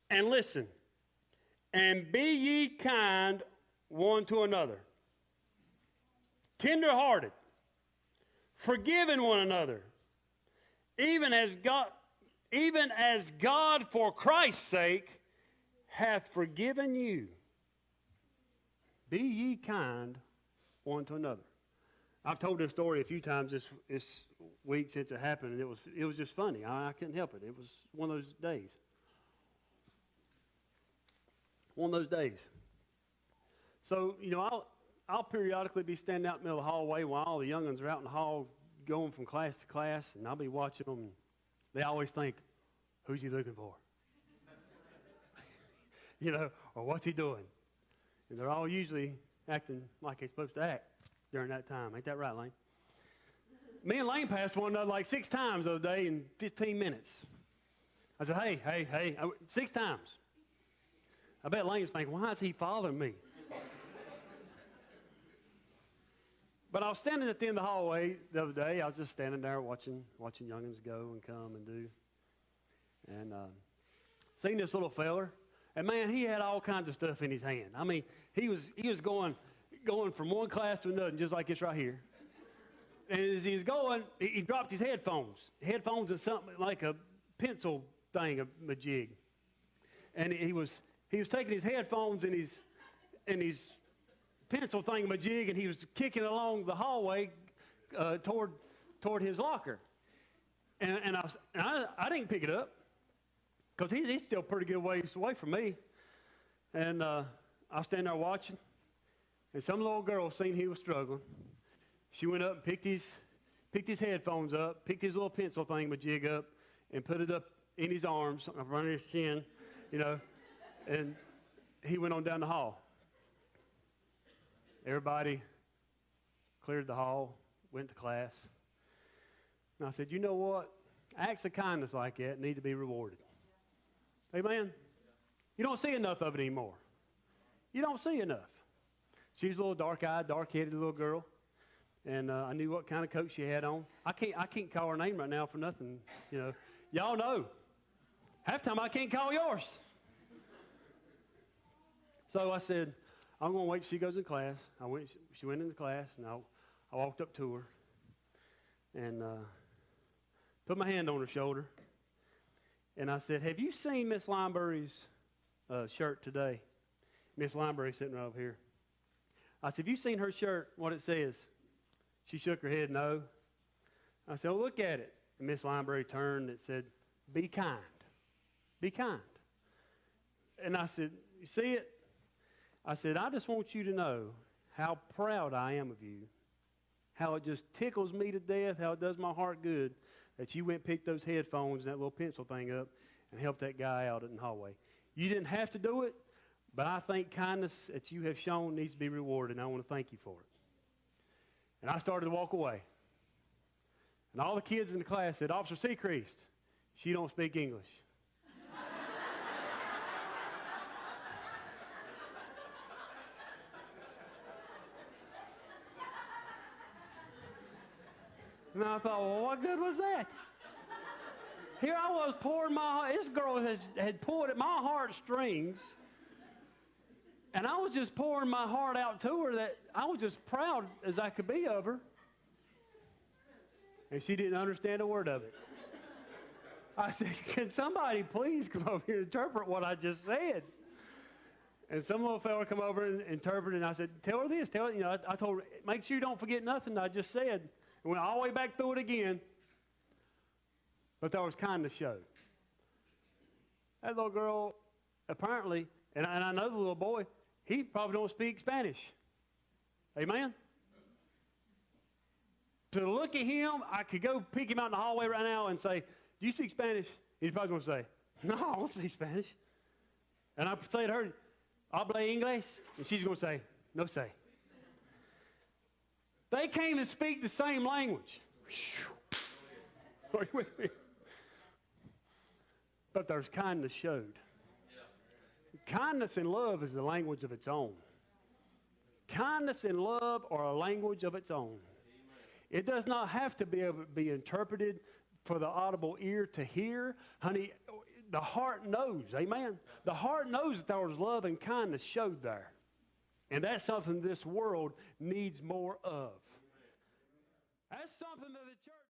And listen, and be ye kind one to another, tender-hearted, forgiving one another, even as God for Christ's sake hath forgiven you. Be ye kind one to another. I've told this story a few times this week since it happened, and it was just funny. I couldn't help it. It was one of those days. One of those days. So, I'll periodically be standing out in the middle of the hallway while all the young'uns are out in the hall going from class to class, and I'll be watching them, and they always think, who's he looking for? Or what's he doing? And they're all usually acting like they're supposed to act during that time. Ain't that right, Lane? Me and Lane passed one another like 6 times the other day in 15 minutes. I said, hey, 6 times. I bet Lane's thinking, why is he following me? But I was standing at the end of the hallway the other day. I was just standing there watching young'uns go and come and do. And seen this little feller. And, man, he had all kinds of stuff in his hand. I mean, he was going from one class to another, just like this right here. And as he was going, he dropped his headphones. Headphones and something like a pencil thing, a jig. And he was taking his headphones and his pencil thingamajig, and he was kicking along the hallway toward his locker. And I didn't pick it up because he's still pretty good ways away from me. And I was standing there watching, and some little girl seen he was struggling. She went up and picked his headphones up, picked his little pencil thingamajig up, and put it up in his arms, in front of his chin, and he went on down the hall. Everybody cleared the hall, went to class. And I said, you know what? Acts of kindness like that need to be rewarded. Amen? You don't see enough of it anymore. You don't see enough. She's a little dark-eyed, dark-headed little girl. And I knew what kind of coat she had on. I can't call her name right now for nothing. Y'all know. Half the time I can't call yours. So I said, I'm going to wait till she goes in class. She went into class, and I walked up to her and put my hand on her shoulder. And I said, have you seen Miss Lineberry's shirt today? Miss Lineberry sitting right over here. I said, have you seen her shirt, what it says? She shook her head, no. I said, well, look at it. And Miss Lineberry turned and it said, be kind. Be kind. And I said, you see it? I said, I just want you to know how proud I am of you, how it just tickles me to death, how it does my heart good that you went and picked those headphones and that little pencil thing up and helped that guy out in the hallway. You didn't have to do it, but I think kindness that you have shown needs to be rewarded, and I want to thank you for it. And I started to walk away. And all the kids in the class said, Officer Sechrist, she don't speak English. And I thought, well, what good was that? Here I was pouring this girl had pulled at my heartstrings, and I was just pouring my heart out to her that I was just proud as I could be of her. And she didn't understand a word of it. I said, can somebody please come over here and interpret what I just said? And some little fella come over and interpreted, and I said, tell her this, tell her, I told her, make sure you don't forget nothing I just said. And went all the way back through it again. But there was kindness showed. That little girl, apparently, and I know the little boy, he probably don't speak Spanish. Amen? To look at him, I could go pick him out in the hallway right now and say, do you speak Spanish? He's probably going to say, no, I don't speak Spanish. And I say to her, habla inglés? And she's going to say, no sé. They can't even speak the same language. Are you with me? But there's kindness showed. Kindness and love is a language of its own. Kindness and love are a language of its own. It does not have to be able to be interpreted for the audible ear to hear. Honey, the heart knows, amen? The heart knows that there was love and kindness showed there. And that's something this world needs more of. That's something that the church...